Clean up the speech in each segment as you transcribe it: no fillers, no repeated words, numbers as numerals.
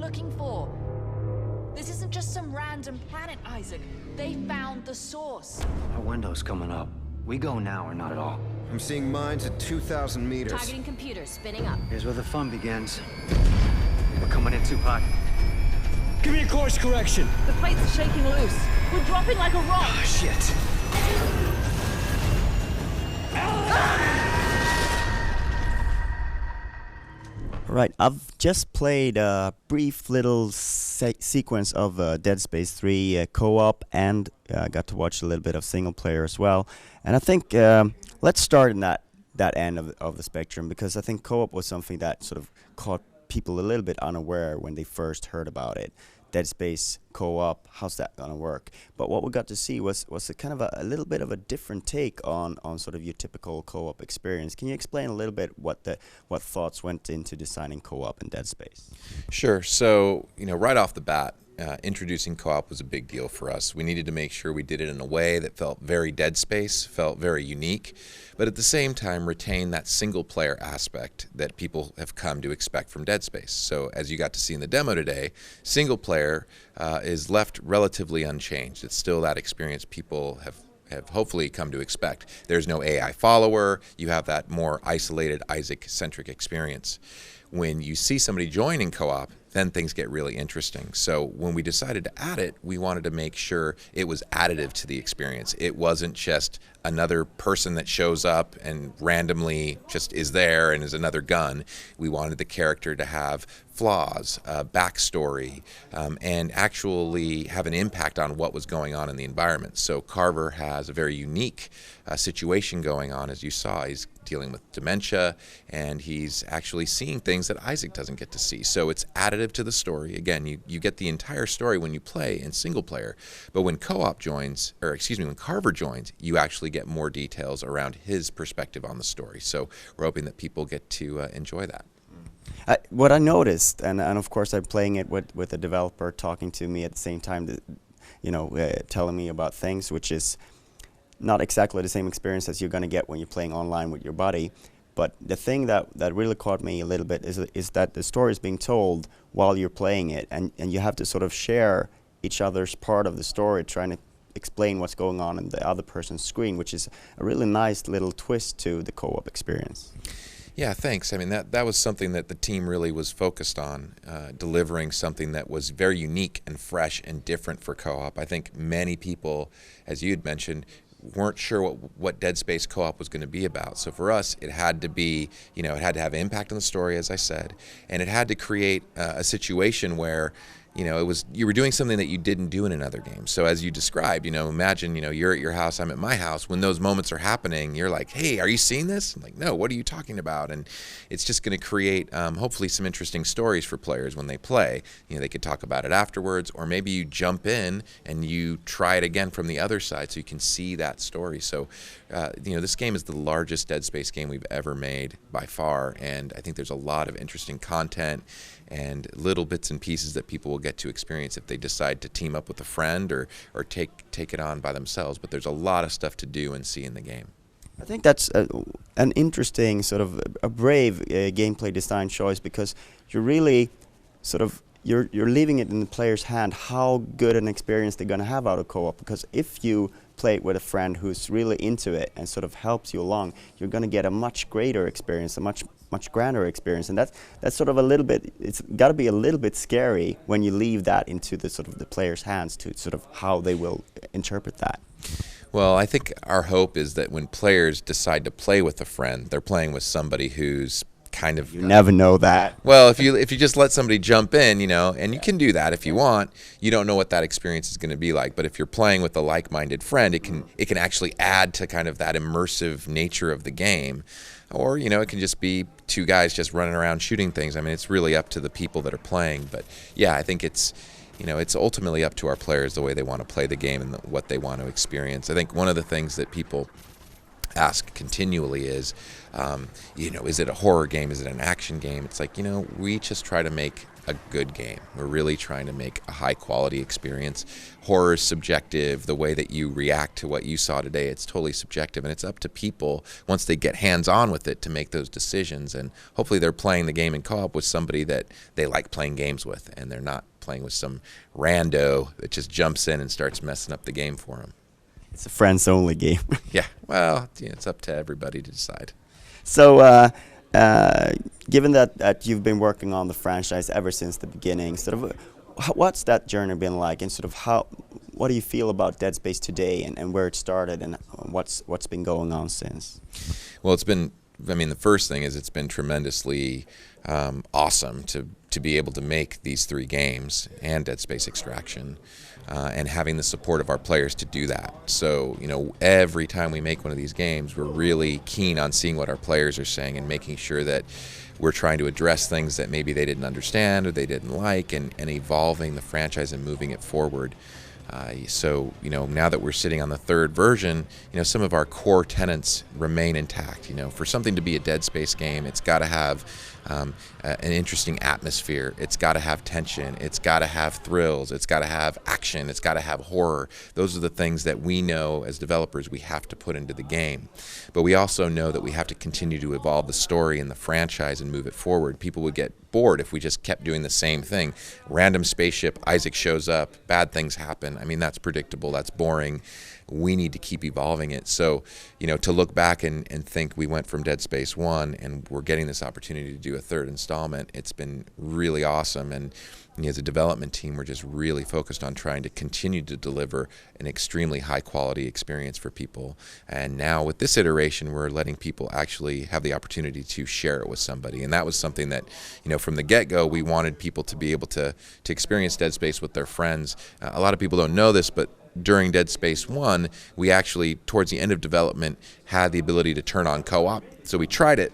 looking for? This isn't just some random planet, Isaac. They found the source. Our window's coming up. We go now or not at all. I'm seeing mines at 2,000 meters. Targeting computer, spinning up. Here's where the fun begins. We're coming in too hot. Give me a course correction. The plates are shaking loose. We're dropping like a rock. Oh, shit. Right, I've just played a brief little sequence of Dead Space 3 co-op, and got to watch a little bit of single player as well. And I think let's start in that end of the spectrum, because I think co-op was something that sort of caught people a little bit unaware when they first heard about it. Dead Space co-op, how's that gonna work? But what we got to see was a kind of a little bit of a different take on sort of your typical co-op experience. Can you explain a little bit what thoughts went into designing co-op in Dead Space? Sure. So, right off the bat, introducing co-op was a big deal for us. We needed to make sure we did it in a way that felt very Dead Space, felt very unique, but at the same time retain that single-player aspect that people have come to expect from Dead Space. So as you got to see in the demo today, single-player is left relatively unchanged. It's still that experience people have hopefully come to expect. There's no AI follower. You have that more isolated Isaac-centric experience. When you see somebody joining co-op, then things get really interesting. So when we decided to add it, we wanted to make sure it was additive to the experience. It wasn't just another person that shows up and randomly just is there and is another gun. We wanted the character to have flaws, backstory, and actually have an impact on what was going on in the environment. So Carver has a very unique situation going on. As you saw, he's dealing with dementia, and he's actually seeing things that Isaac doesn't get to see. So it's additive to the story. Again, you get the entire story when you play in single player, but when co-op joins, when Carver joins, you actually get more details around his perspective on the story. So we're hoping that people get to enjoy that. What I noticed, and of course I'm playing it with a developer talking to me at the same time, telling me about things, which is not exactly the same experience as you're going to get when you're playing online with your buddy. But the thing that really caught me a little bit is that the story is being told while you're playing it, and you have to sort of share each other's part of the story, trying to explain what's going on in the other person's screen, which is a really nice little twist to the co-op experience. Yeah, thanks. I mean, that was something that the team really was focused on, delivering something that was very unique and fresh and different for co-op. I think many people, as you had mentioned, weren't sure what Dead Space co-op was going to be about. So for us, it had to be, it had to have impact on the story, as I said, and it had to create a situation where you were doing something that you didn't do in another game. So as you described, imagine, you're at your house, I'm at my house. When those moments are happening, you're like, hey, are you seeing this? I'm like, no, what are you talking about? And it's just going to create, hopefully, some interesting stories for players when they play. They could talk about it afterwards, or maybe you jump in and you try it again from the other side so you can see that story. So, this game is the largest Dead Space game we've ever made by far, and I think there's a lot of interesting content and little bits and pieces that people will get to experience if they decide to team up with a friend or take it on by themselves. But there's a lot of stuff to do and see in the game. I think that's an interesting sort of a brave gameplay design choice, because you're really sort of you're leaving it in the player's hand how good an experience they're going to have out of co-op. Because if you play it with a friend who's really into it and sort of helps you along, you're going to get a much greater experience, a much grander experience. And that's sort of a little bit, it's got to be a little bit scary when you leave that into the sort of the player's hands to sort of how they will interpret that. Well, I think our hope is that when players decide to play with a friend, they're playing with somebody who's kind of... You never know that. Well, if you just let somebody jump in, and you can do that if you want, you don't know what that experience is going to be like. But if you're playing with a like-minded friend, it can actually add to kind of that immersive nature of the game. Or, it can just be two guys just running around shooting things. I mean, it's really up to the people that are playing. But yeah, I think it's ultimately up to our players the way they want to play the game and what they want to experience. I think one of the things that people ask continually is it a horror game? Is it an action game? It's like, we just try to make a good game. We're really trying to make a high quality experience. Horror is subjective. The way that you react to what you saw today, it's totally subjective, and it's up to people once they get hands-on with it to make those decisions. And hopefully they're playing the game in co-op with somebody that they like playing games with, and they're not playing with some rando that just jumps in and starts messing up the game for them. It's a friends-only game. Yeah, well, it's up to everybody to decide. So, given that you've been working on the franchise ever since the beginning, sort of, what's that journey been like, and sort of what do you feel about Dead Space today, and where it started, and what's been going on since? Well, it's been. I mean, the first thing is it's been tremendously awesome to be able to make these 3 games and Dead Space Extraction. And having the support of our players to do that. So, every time we make one of these games, we're really keen on seeing what our players are saying and making sure that we're trying to address things that maybe they didn't understand or they didn't like, and evolving the franchise and moving it forward. So, now that we're sitting on the 3rd version, some of our core tenets remain intact. For something to be a Dead Space game, it's got to have an interesting atmosphere. It's got to have tension. It's got to have thrills. It's got to have action. It's got to have horror. Those are the things that we know as developers we have to put into the game. But we also know that we have to continue to evolve the story and the franchise and move it forward. People would get bored if we just kept doing the same thing. Random spaceship, Isaac shows up, bad things happen. I mean, that's predictable. That's boring. We need to keep evolving it. So, to look back and think we went from Dead Space 1 and we're getting this opportunity to do a 3rd installment, it's been really awesome. And as a development team, we're just really focused on trying to continue to deliver an extremely high quality experience for people. And now with this iteration, we're letting people actually have the opportunity to share it with somebody. And that was something that, from the get-go, we wanted people to be able to experience Dead Space with their friends. A lot of people don't know this, but during Dead Space 1, we actually, towards the end of development, had the ability to turn on co-op. So we tried it,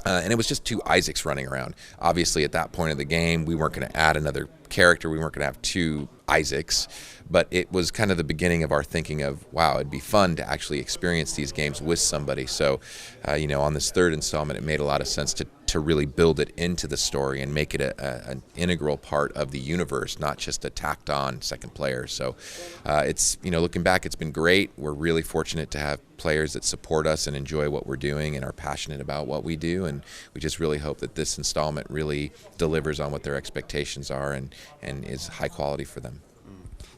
and it was just 2 Isaacs running around. Obviously, at that point of the game, we weren't going to add another character. We weren't going to have 2 Isaacs. But it was kind of the beginning of our thinking of, wow, it'd be fun to actually experience these games with somebody. So, on this 3rd installment, it made a lot of sense to really build it into the story and make it an integral part of the universe, not just a tacked on second player. So it's, looking back, it's been great. We're really fortunate to have players that support us and enjoy what we're doing and are passionate about what we do. And we just really hope that this installment really delivers on what their expectations are and is high quality for them.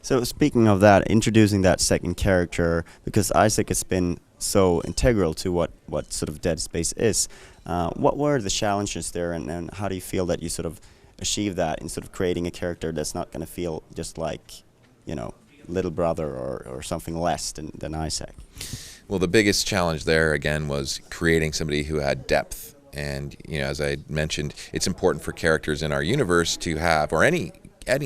So speaking of that, introducing that second character, because Isaac has been so integral to what sort of Dead Space is, what were the challenges there, and how do you feel that you sort of achieve that in sort of creating a character that's not going to feel just like, little brother or something less than Isaac? Well, the biggest challenge there, again, was creating somebody who had depth. And, as I mentioned, it's important for characters in our universe to have, or any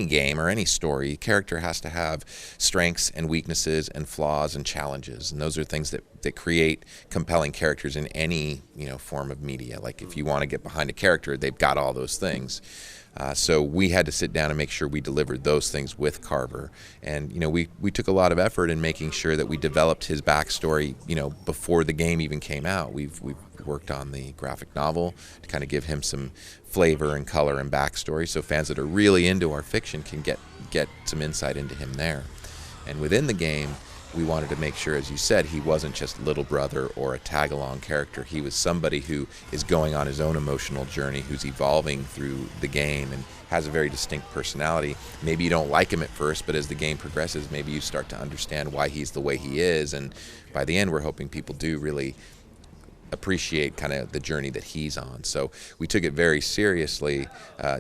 game or any story, character has to have strengths and weaknesses and flaws and challenges, and those are things that create compelling characters in any form of media. Like if you want to get behind a character, they've got all those things. So we had to sit down and make sure we delivered those things with Carver. And, we took a lot of effort in making sure that we developed his backstory, before the game even came out. We've worked on the graphic novel to kind of give him some flavor and color and backstory, so fans that are really into our fiction can get some insight into him there. And within the game, we wanted to make sure, as you said, he wasn't just little brother or a tag-along character. He was somebody who is going on his own emotional journey, who's evolving through the game and has a very distinct personality. Maybe you don't like him at first, but as the game progresses, maybe you start to understand why he's the way he is. And by the end, we're hoping people do really appreciate kind of the journey that he's on. So we took it very seriously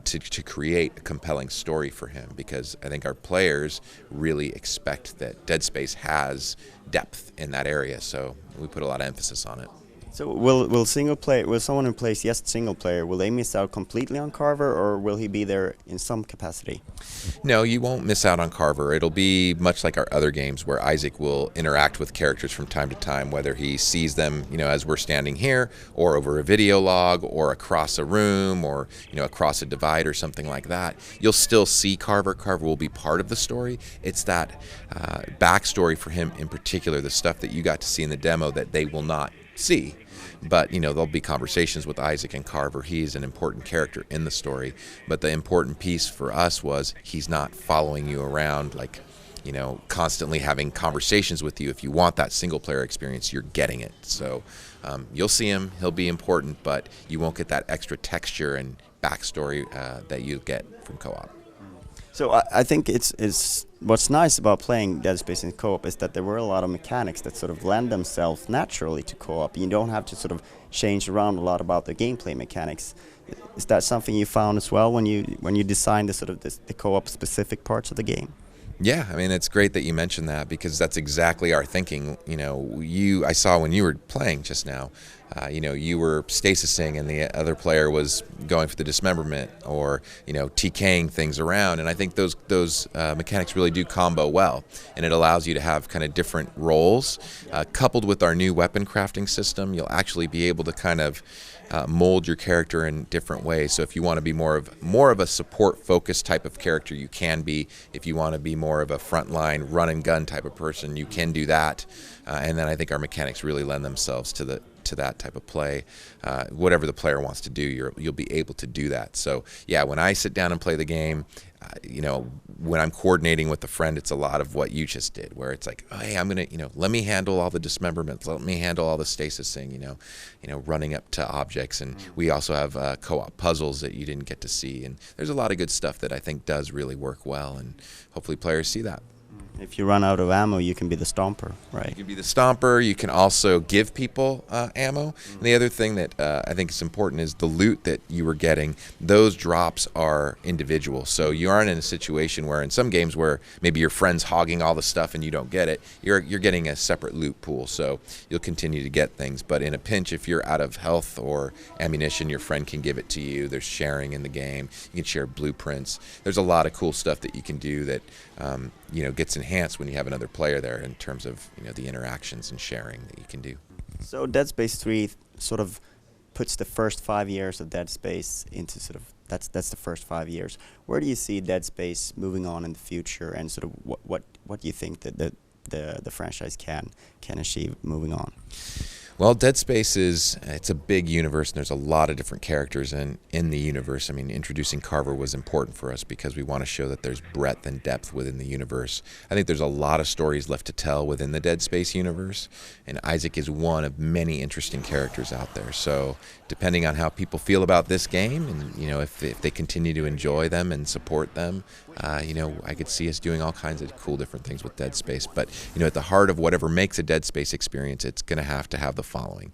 to create a compelling story for him, because I think our players really expect that Dead Space has depth in that area. So we put a lot of emphasis on it. So will someone who plays just single player, will they miss out completely on Carver, or will he be there in some capacity? No, you won't miss out on Carver. It'll be much like our other games, where Isaac will interact with characters from time to time, whether he sees them, as we're standing here, or over a video log, or across a room, or across a divide or something like that. You'll still see Carver. Carver will be part of the story. It's that backstory for him in particular, the stuff that you got to see in the demo that they will not see. But, there'll be conversations with Isaac and Carver. He's an important character in the story. But the important piece for us was he's not following you around like, constantly having conversations with you. If you want that single-player experience, you're getting it. So you'll see him. He'll be important, but you won't get that extra texture and backstory that you get from co-op. So I think it's what's nice about playing Dead Space in co-op is that there were a lot of mechanics that sort of lend themselves naturally to co-op. You don't have to sort of change around a lot about the gameplay mechanics. Is that something you found as well when you designed the co-op specific parts of the game? Yeah, I mean, it's great that you mentioned that because that's exactly our thinking. I saw when you were playing just now, you were stasising and the other player was going for the dismemberment or, TKing things around. And I think those mechanics really do combo well. And it allows you to have kind of different roles. Coupled with our new weapon crafting system, you'll actually be able to kind of mold your character in different ways. So if you want to be more of a support-focused type of character, you can be. If you want to be more of a frontline run-and-gun type of person, you can do that. And then I think our mechanics really lend themselves to that type of play. Whatever the player wants to do, you'll be able to do that. So yeah, when I sit down and play the game, when I'm coordinating with a friend, it's a lot of what you just did, where it's like, oh, hey, I'm gonna, let me handle all the dismemberments, let me handle all the stasising, running up to objects, and we also have co-op puzzles that you didn't get to see, and there's a lot of good stuff that I think does really work well, and hopefully players see that. If you run out of ammo, you can be the stomper, right? You can be the stomper. You can also give people ammo. And the other thing that I think is important is the loot that you were getting. Those drops are individual. So you aren't in a situation where in some games where maybe your friend's hogging all the stuff and you don't get it. You're getting a separate loot pool. So you'll continue to get things. But in a pinch, if you're out of health or ammunition, your friend can give it to you. There's sharing in the game. You can share blueprints. There's a lot of cool stuff that you can do that gets enhanced when you have another player there in terms of the interactions and sharing that you can do. So Dead Space 3 sort of puts the first 5 years of Dead Space into that's the first 5 years. Where do you see Dead Space moving on in the future, and sort of what do you think that the franchise can achieve moving on? Well, Dead Space it's a big universe, and there's a lot of different characters in the universe. I mean, introducing Carver was important for us because we want to show that there's breadth and depth within the universe. I think there's a lot of stories left to tell within the Dead Space universe, and Isaac is one of many interesting characters out there. So depending on how people feel about this game, and if they continue to enjoy them and support them, I could see us doing all kinds of cool different things with Dead Space. But at the heart of whatever makes a Dead Space experience, it's going to have the following: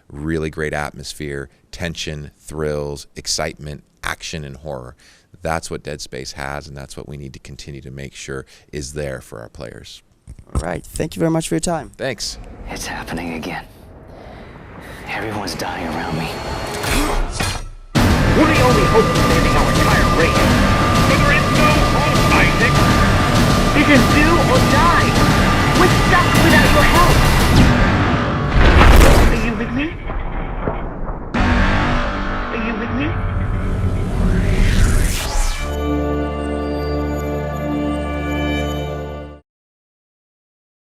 really great atmosphere, tension, thrills, excitement, action, and horror. That's what Dead Space has, and that's what we need to continue to make sure is there for our players. All right. Thank you very much for your time. Thanks. It's happening again. Everyone's dying around me. We're the only hope standing out